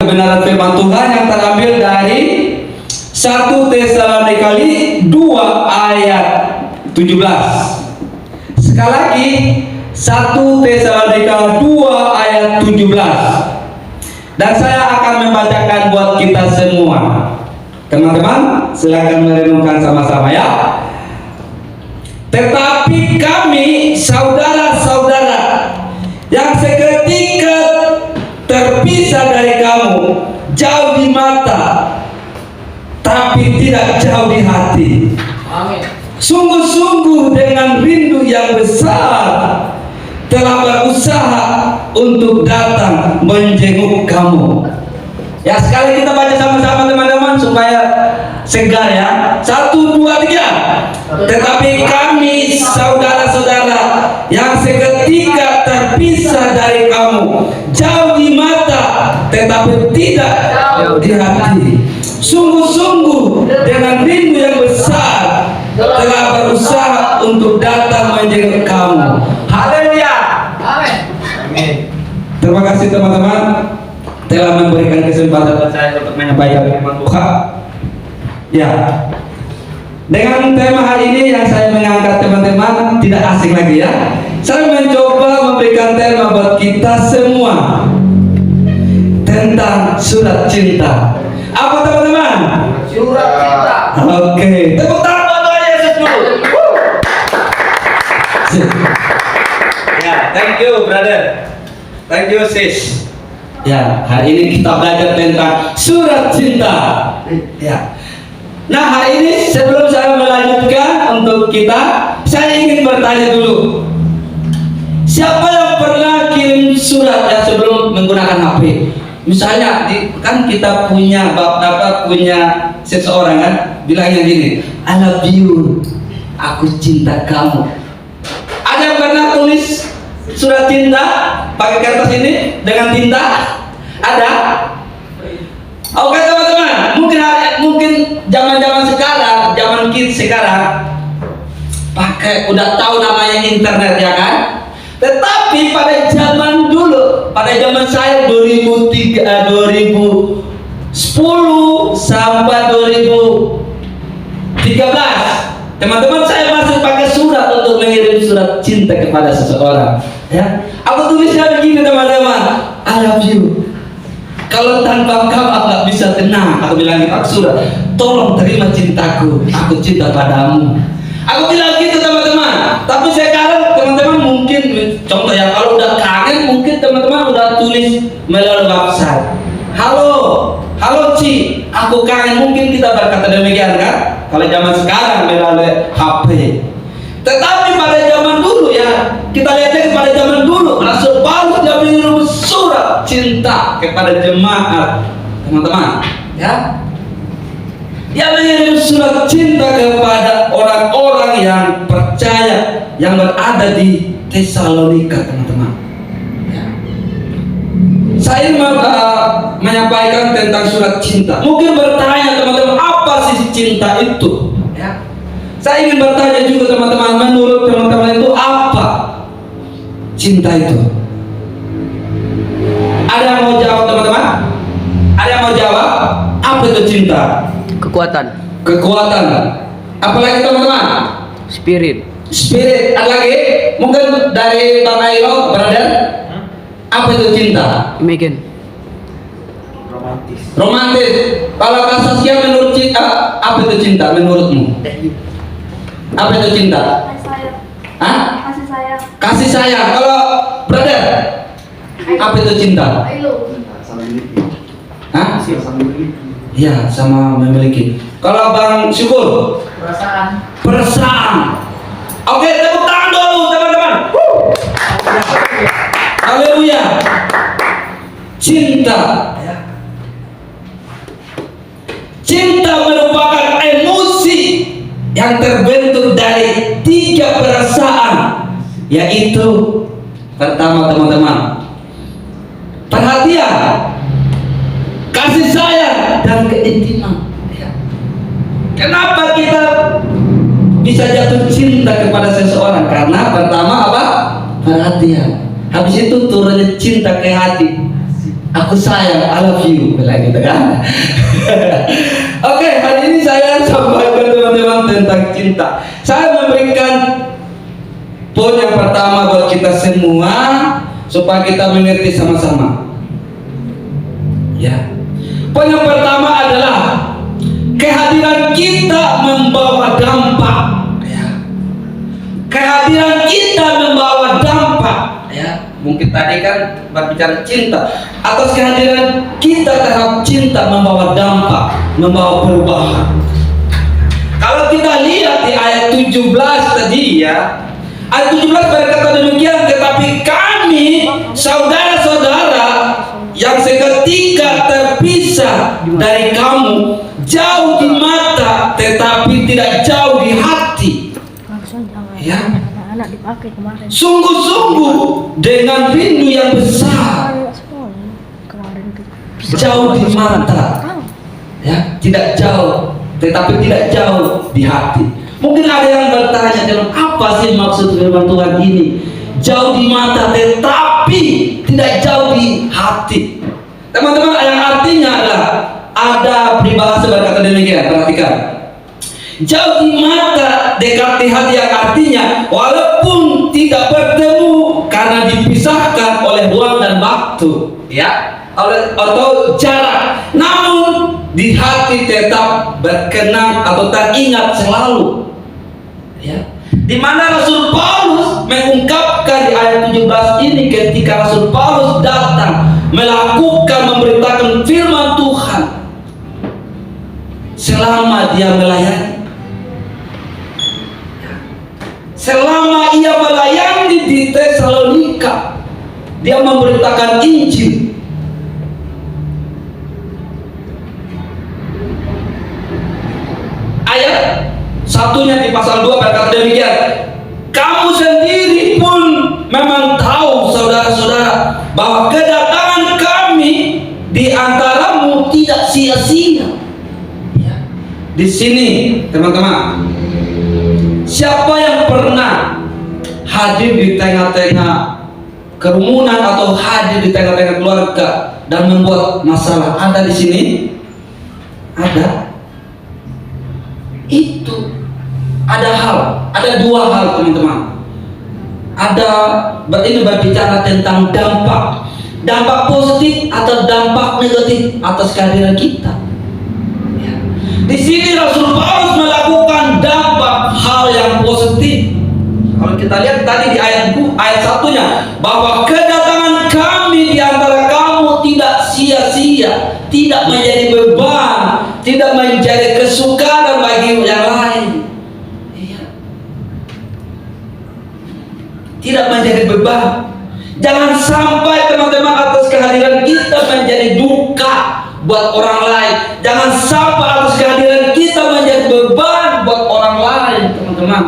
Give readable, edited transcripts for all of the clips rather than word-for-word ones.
kebenaran firman Tuhan yang terambil dari 1 Tesalonika 2 ayat 17. Sekali lagi 1 Tesalonika 2 ayat 17. Dan saya akan membacakan buat kita semua. Teman-teman, silakan merenungkan sama-sama ya. Tetapi kami saudara-saudara yang seketika terpisah dari kamu, jauh di mata tapi tidak jauh di hati. Amin. Sungguh-sungguh dengan rindu yang besar telah berusaha untuk datang menjenguk kamu. Ya, sekali kita baca sama-sama teman-teman supaya segar ya. 1, 2, 3. Tetapi kami saudara-saudara yang seketika terpisah dari kamu, jauh di mata tetapi tidak jauh di hati, sungguh-sungguh dengan rindu yang besar telah berusaha untuk datang menjenguk kamu. Haleluya. Amin. Terima kasih teman-teman telah memberikan kesempatan buat saya untuk menyampaikan firman Tuhan. Ya, dengan tema hari ini yang saya mengangkat teman-teman tidak asing lagi ya. Saya mencoba memberikan tema buat kita semua tentang surat cinta. Apa teman-teman? Surat cinta. Oke, tepuk tangan buat Tuhan Yesus dulu. Ya, thank you brother. Thank you sis. Ya, hari ini kita belajar tentang surat cinta. Ya. Nah, hari ini sebelum saya melanjutkan untuk kita, saya ingin bertanya dulu. Siapa yang pernah kirim surat ya sebelum menggunakan HP? Misalnya, kan kita punya punya seseorang kan, bilangnya gini, I love you, aku cinta kamu. Ada yang pernah tulis surat cinta pakai kertas ini dengan tinta? Ada? Oke teman-teman, mungkin zaman sekarang, zaman kids sekarang pakai udah tahu namanya internet ya kan? Tetapi pada zaman dulu, pada zaman saya 2010 sampai 2013, teman-teman saya masih pakai surat untuk mengirim surat cinta kepada seseorang. Ya, aku tulisnya begini teman-teman, I love you. Kalau tanpa kamu aku nggak bisa tenang. Aku bilang gitu, surat, tolong terima cintaku, aku cinta padamu. Aku bilang gitu teman-teman. Tapi sekarang teman-teman mungkin contoh ya, kalau udah kangen mungkin teman-teman udah tulis melalui website. Halo Ci, aku kangen, mungkin kita berkata demikian kan? Kalau zaman sekarang melalui HP. Tetapi pada zaman dulu ya, kita lihatnya pada zaman dulu, Rasul Paulus dia mengirim surat cinta kepada jemaat, teman-teman, ya. Dia mengirim surat cinta kepada orang-orang yang percaya yang berada di Tesalonika, teman-teman. Ya. Saya menyampaikan tentang surat cinta. Mungkin bertanya teman-teman, apa sih cinta itu? Ya. Saya ingin bertanya juga teman-teman, menurut teman-teman itu apa cinta itu? Ada yang mau jawab teman-teman? Ada yang mau jawab? Apa itu cinta? Kekuatan. Kekuatan. Apalagi teman-teman? Spirit. Spirit. Ada lagi? Mungkin dari Bang Ailo, brother? Apa itu cinta? Imagine. Romantis. Kalau Kasasya menurut cinta, apa itu cinta menurutmu? Apa itu cinta? Kasih sayang. Hah? Kasih sayang. Kasih sayang. Kalau brother, apa itu cinta? Ayo. Hah? Iya, sama memiliki. Kalau Bang Syukur? Perasaan. Perasaan. Oke, tepuk tangan dulu teman-teman. Haleluya. Cinta. Cinta merupakan emosi yang terbentuk dari 3 perasaan, yaitu pertama teman-teman, perhatian, kasih sayang, dan keintiman. Kenapa kita bisa jatuh cinta kepada seseorang? Karena pertama apa? Perhatian. Habis itu turunnya cinta ke hati. Aku sayang, I love you, bilang gitu kan. Oke, hari ini saya sampaikan teman-teman tentang cinta. Saya memberikan poin yang pertama buat kita semua supaya kita mengerti sama-sama. Ya. Poin yang pertama adalah kehadiran kita membawa dampak. Ya. Kehadiran kita membawa dampak. Ya. Mungkin tadi kan berbicara cinta. Atas kehadiran kita terhadap cinta membawa dampak, membawa perubahan. Kalau kita lihat di ayat 17 tadi ya, ayat 17 berkata demikian, tetapi kami saudara-saudara yang seketika terpisah dari kamu, jauh di mata tetapi tidak jauh di hati. Ya. Anak dipakai kemarin. Sungguh-sungguh dengan rindu yang besar, jauh di mata, ya, tidak jauh, tetapi tidak jauh di hati. Mungkin ada yang bertanya, dalam apa sih maksud firman Tuhan ini? Jauh di mata tetapi tidak jauh di hati. Teman-teman, yang artinya adalah ada peribahasa berkata demikian, perhatikan. Jauh di mata, dekat di hati, yang artinya walaupun tidak bertemu karena dipisahkan oleh ruang dan waktu, ya, atau jarak, namun di hati tetap berkenan atau teringat selalu. Ya. Di mana Rasul Paulus mengungkapkan di ayat 17 ini ketika Rasul Paulus datang melakukan memberitakan firman Tuhan selama dia melayani. Selama ia melayani di Tesalonika, dia memberitakan Injil. Ayat satunya di pasal 2 berkata demikian, kamu sendiri pun memang tahu saudara-saudara bahwa kedatangan kami di antaramu tidak sia-sia. Ya. Di sini teman-teman, siapa yang pernah hadir di tengah-tengah kerumunan atau hadir di tengah-tengah keluarga dan membuat masalah? Ada di sini? Ada. Itu ada dua hal teman-teman. Ini berbicara tentang dampak positif atau dampak negatif atas kehadiran kita. Ya. Di sini Rasul Paulus melakukan dampak hal yang positif. Kalau kita lihat tadi di ayat satunya, bahwa kedatangan kami di antara kamu tidak sia-sia, tidak menjadi beban, tidak menjadi kesukaran bagi yang lain. Iya. Tidak menjadi beban. Jangan sampai teman-teman atas kehadiran kita menjadi duka buat orang lain. Jangan sampai atas kehadiran kita menjadi beban buat orang lain, teman-teman.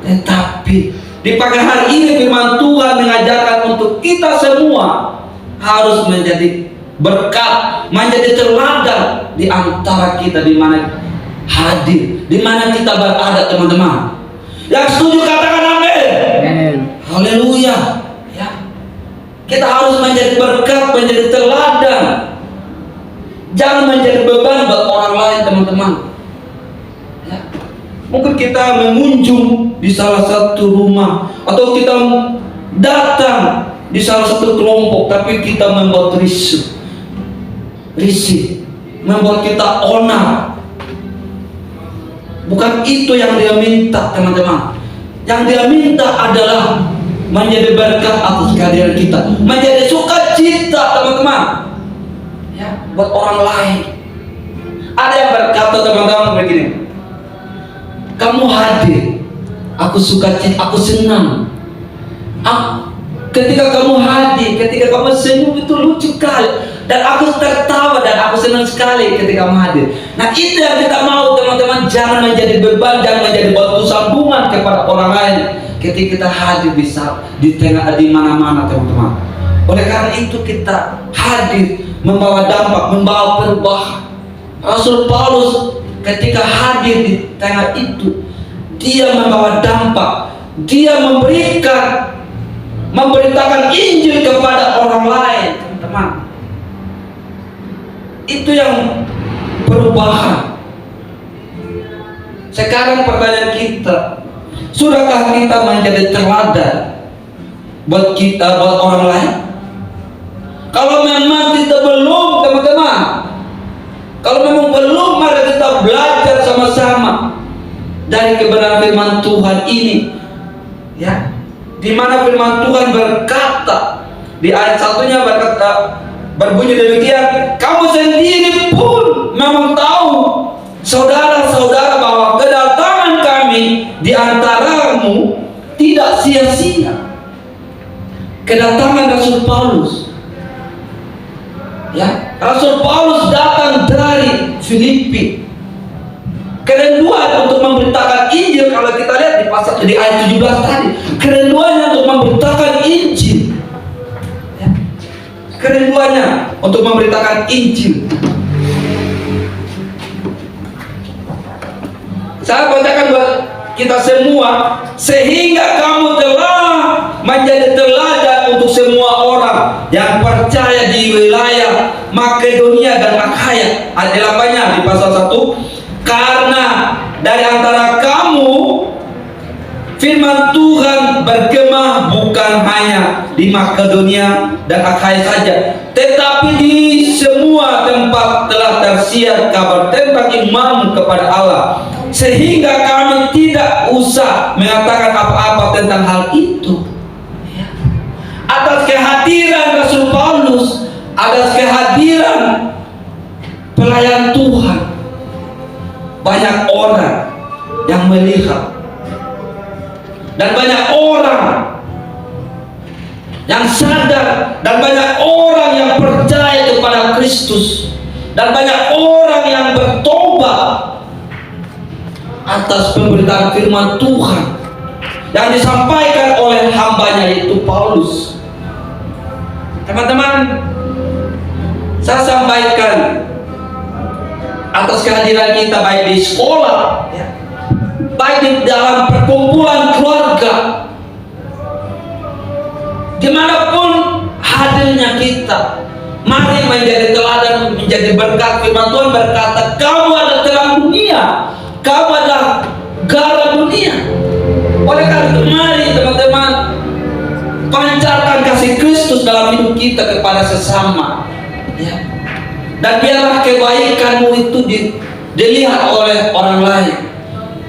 Tetapi di pagi hari ini firman Tuhan mengajarkan untuk kita semua harus menjadi berkat, menjadi teladan di antara kita, di mana hadir, di mana kita berada, teman-teman. Yang setuju katakan amin. Haleluya. Ya. Kita harus menjadi berkat, menjadi teladan. Jangan menjadi beban buat orang lain, teman-teman. Ya. Mungkin kita mengunjung di salah satu rumah, atau kita datang di salah satu kelompok, tapi kita membuat risih, membuat kita onar. Bukan itu yang dia minta, teman-teman. Yang dia minta adalah menjadi berkat atas kehadiran kita, menjadi sukacita, teman-teman, ya, buat orang lain. Ada yang berkata, teman-teman, begini, kamu hadir, aku sukacita, aku senang. Ketika kamu hadir, ketika kamu senyum, itu lucu sekali, dan aku tertawa, dan aku senang sekali ketika kamu hadir. Nah, itu yang kita mau, teman-teman. Jangan menjadi beban, jangan menjadi batu sambungan kepada orang lain ketika kita hadir di tengah, di mana-mana, teman-teman. Oleh karena itu kita hadir membawa dampak, membawa perubahan. Rasul Paulus ketika hadir di tengah itu, dia membawa dampak, dia memberitakan Injil kepada orang lain, teman-teman. Itu yang perubahan. Sekarang pertanyaan kita, sudahkah kita menjadi teladan buat kita, buat orang lain? Kalau memang kita belum, teman-teman, kalau memang belum, mari kita belajar sama-sama dari kebenaran firman Tuhan ini, ya. Di mana firman Tuhan berkata di ayat satunya berkata, berbunyi demikian, kamu sendiri pun memang tahu, saudara-saudara, bahwa kedatangan kami di antaramu tidak sia-sia. Kedatangan Rasul Paulus, ya, Rasul Paulus datang dari Filipi. Kerinduan untuk memberitakan Injil, kalau kita lihat di pasal di ayat 17 tadi, kerinduannya untuk memberitakan Injil, ya. Kerinduannya untuk memberitakan Injil. Saya bacakan buat kita semua, sehingga kamu telah menjadi teladan untuk semua orang yang percaya di wilayah Makedonia dan Akhaya. Ayat 8-nya di pasal 1, karena dari antara kamu firman Tuhan bergema bukan hanya di Makedonia dan Akhaya saja, tetapi di semua tempat telah tersiar kabar tentang iman kepada Allah, sehingga kami tidak usah mengatakan apa-apa tentang hal itu. Atas kehadiran Rasul Paulus, atas kehadiran pelayan Tuhan, banyak orang yang melihat, dan banyak orang yang sadar, dan banyak orang yang percaya kepada Kristus, dan banyak orang yang bertobat atas pemberitaan firman Tuhan yang disampaikan oleh hambanya, yaitu Paulus. Teman-teman, saya sampaikan atas kehadiran kita baik di sekolah, ya, baik di dalam perkumpulan keluarga, dimanapun hadirnya kita, mari menjadi teladan, menjadi berkat. Firman Tuhan berkata, kamu adalah terang dunia, kamu adalah garam dunia. Oleh karena itu, mari teman-teman, pancarkan kasih Kristus dalam hidup kita kepada sesama, ya. Dan biarlah kebaikanmu itu dilihat oleh orang lain,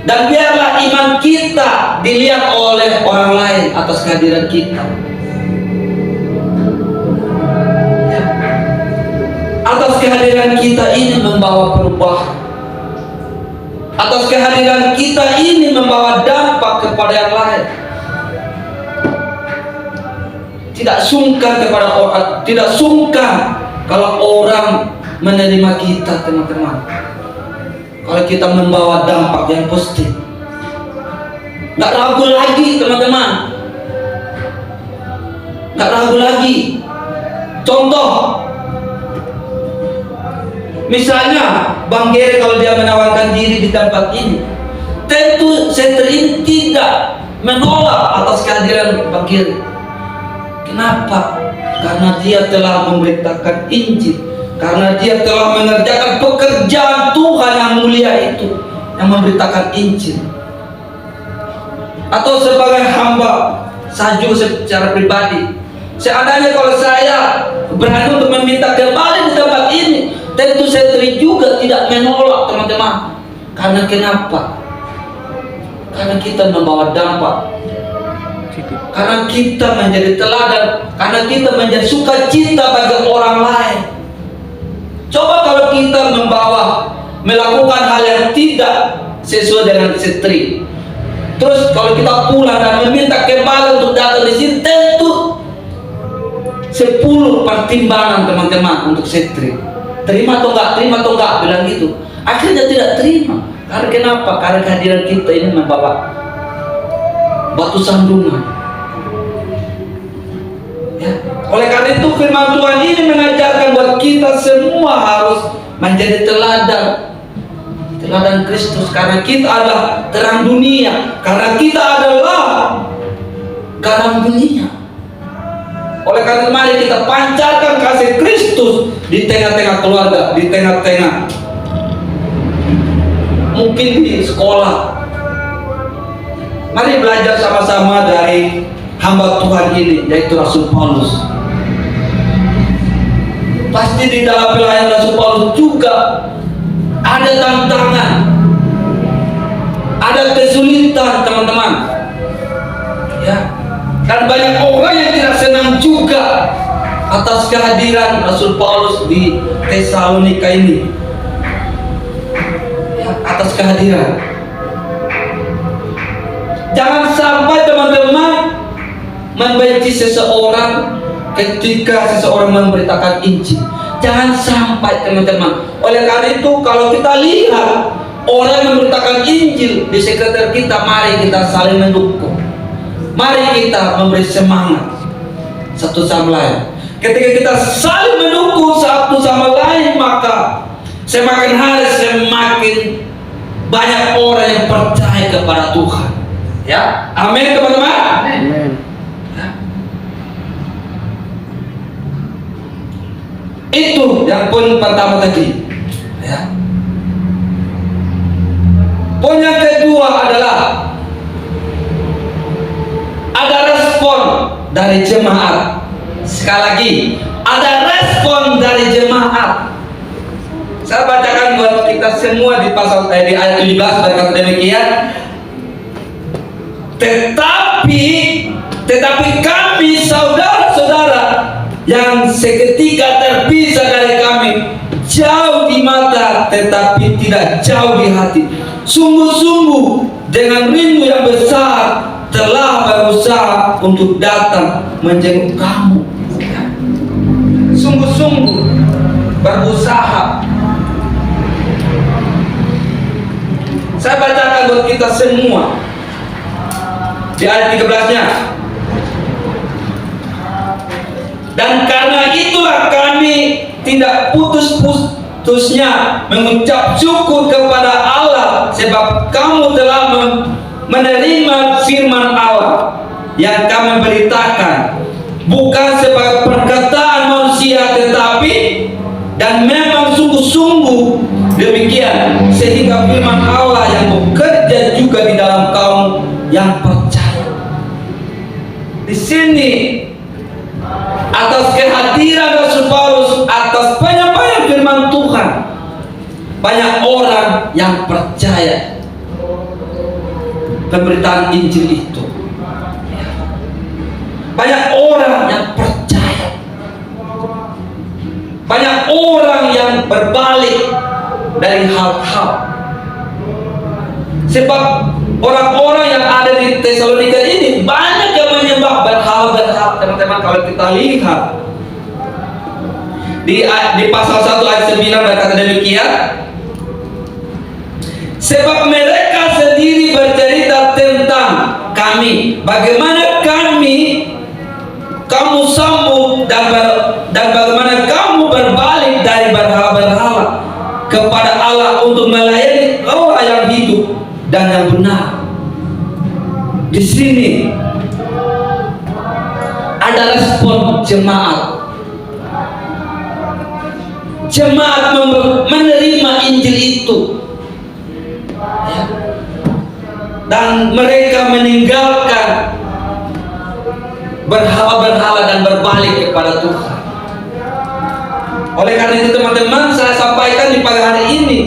dan biarlah iman kita dilihat oleh orang lain atas kehadiran kita, ya. Atas kehadiran kita ini membawa perubahan, atas kehadiran kita ini membawa dampak kepada yang lain. Tidak sungkan kepada orang, tidak sungkan kalau orang menerima kita, teman-teman. Kalau kita membawa dampak yang positif, nggak ragu lagi, teman-teman. Nggak ragu lagi. Contoh, misalnya Bang Gere kalau dia menawarkan diri di tempat ini, tentu center ini tidak menolak atas kehadiran Bang Gere. Kenapa? Karena dia telah memberitakan Injil, karena dia telah mengerjakan pekerjaan Tuhan yang mulia itu, yang memberitakan Injil. Atau sebagai hamba, saya juga secara pribadi, seandainya kalau saya berani untuk meminta kembali di tempat ini, tentu saya juga tidak menolak, teman-teman. Karena kenapa? Karena kita membawa dampak, karena kita menjadi teladan, karena kita menjadi sukacita bagi orang lain. Coba kalau kita melakukan hal yang tidak sesuai dengan setri, terus kalau kita pulang dan meminta kembali untuk datang di sini, tentu 10 pertimbangan, teman-teman, untuk setri. Terima atau enggak, bilang gitu. Akhirnya tidak terima. Karena kenapa? Karena kehadiran kita ini membawa batu sandungan. Ya. Oleh karena itu firman Tuhan ini mengajarkan buat kita semua harus menjadi teladan Kristus, karena kita adalah terang dunia, karena kita adalah garam dunia. Oleh karena itu mari kita pancarkan kasih Kristus di tengah-tengah keluarga, di tengah-tengah mungkin di sekolah. Mari belajar sama-sama dari hamba Tuhan ini, yaitu Rasul Paulus. Pasti di dalam pelayanan Rasul Paulus juga ada tantangan, ada kesulitan, teman-teman. Ya, dan banyak orang yang tidak senang juga atas kehadiran Rasul Paulus di Tesalonika ini. Ya, atas kehadiran. Jangan sampai teman-teman membenci seseorang ketika seseorang memberitakan Injil. Jangan sampai teman-teman. Oleh karena itu kalau kita lihat orang yang memberitakan Injil di sekitar kita, mari kita saling mendukung. Mari kita memberi semangat satu sama lain. Ketika kita saling mendukung satu sama lain, maka semakin hari semakin banyak orang yang percaya kepada Tuhan. Ya, amin teman-teman. Amin. Ya. Itu yang poin pertama tadi. Ya. Poin yang kedua adalah ada respon dari jemaat. Sekali lagi, ada respon dari jemaat. Saya bacakan buat kita semua di pasal di ayat 17 berkata demikian. Tetapi kami saudara-saudara yang seketika terpisah dari kami, jauh di mata tetapi tidak jauh di hati, sungguh-sungguh dengan rindu yang besar telah berusaha untuk datang menjenguk kamu. Sungguh-sungguh berusaha. Saya bacakan buat kita semua di ayat 13-nya. Dan karena itulah kami tidak putus-putusnya mengucap syukur kepada Allah, sebab kamu telah menerima firman Allah yang kami beritakan, bukan sebagai perkataan manusia, tetapi dan memang sungguh-sungguh demikian, sehingga firman Allah yang bekerja juga di dalam kaum yang percaya. Di sini atas kehadiran Rasul Paulus, atas penyampaian firman Tuhan, banyak orang yang percaya pemberitaan Injil itu. Banyak orang yang percaya. Banyak orang yang berbalik dari hal-hal. Sebab orang-orang yang ada di Tesalonika ini banyak yang menyembah berhala-berhala. Teman-teman, kalau kita lihat di pasal 1 ayat 9 berkata demikian. Sebab mereka sendiri bercerita tentang kami, bagaimana kamu sambut dan bagaimana kamu berbalik dari berhala-berhala kepada Allah untuk melayani Allah yang hidup dan yang benar. Di sini ada respon jemaat. Jemaat menerima Injil itu, ya. Dan mereka meninggalkan berhala-berhala dan berbalik kepada Tuhan. Oleh karena itu teman-teman, saya sampaikan di pagi hari ini,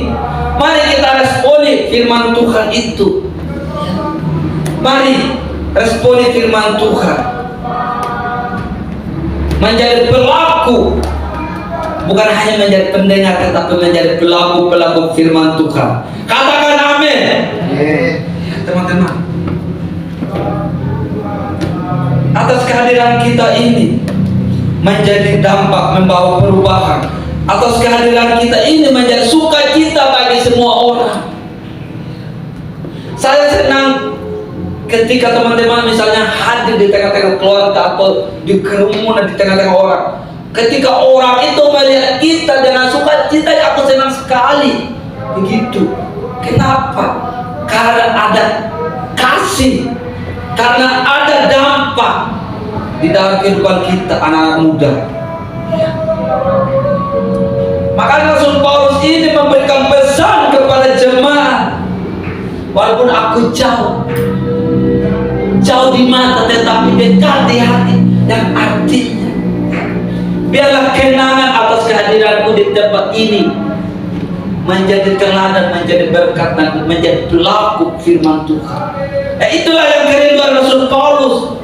mari kita responi firman Tuhan itu. Mari responi firman Tuhan, menjadi pelaku, bukan hanya menjadi pendengar, tetapi menjadi pelaku firman Tuhan. Katakan amin. Ya, teman-teman, atas kehadiran kita ini menjadi dampak, membawa perubahan. Atas kehadiran kita ini menjadi sukacita bagi semua orang. Saya senang ketika teman-teman misalnya hadir di tengah-tengah keluarga atau di kerumunan di tengah-tengah orang. Ketika orang itu melihat kita dengan sukacita, aku senang sekali. Begitu. Kenapa? Karena ada kasih, karena ada dampak. di dalam kehidupan kita anak-anak muda. Maka Rasul Paulus ini memberikan pesan kepada jemaat, walaupun aku jauh di mata tetapi dekat di hati, yang artinya biarlah kenangan atas kehadiranku di tempat ini menjadi teladan, menjadi berkat, dan menjadi pelaku firman Tuhan. Itulah yang kerinduan Rasul Paulus,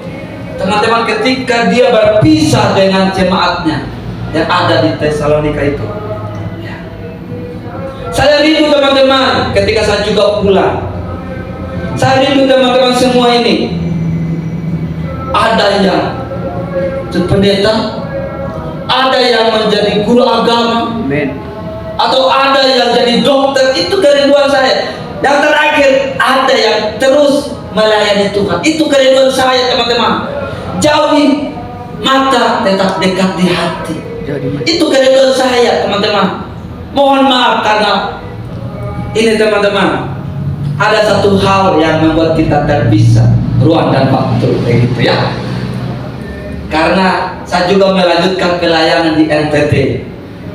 teman-teman, ketika dia berpisah dengan jemaatnya yang ada di Tesalonika itu. Saya rindu teman-teman ketika saya juga pulang. Saya rindu teman-teman semua ini. Ada yang pendeta, ada yang menjadi guru agama, Amin. atau ada yang jadi dokter. Itu kerinduan saya. Yang terakhir, ada yang terus melayani Tuhan. Itu kerinduan saya teman-teman. Jauhi mata tetap dekat di hati. Itu kerinduan saya teman-teman. Mohon maaf karena ini teman-teman, ada satu hal yang membuat kita terpisah, ruang dan waktu, begitu ya. Karena saya juga melanjutkan pelayanan di NTT.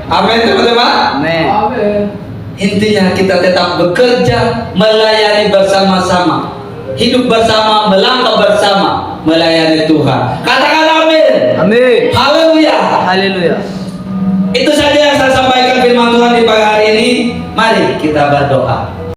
Amin teman-teman. Amin. Intinya kita tetap bekerja, melayani bersama-sama, hidup bersama, melangkah bersama, melayani Tuhan. Katakan amin. Amin. Haleluya. Haleluya. Itu saja yang saya sampaikan firman Tuhan di pagi hari ini. Mari kita berdoa.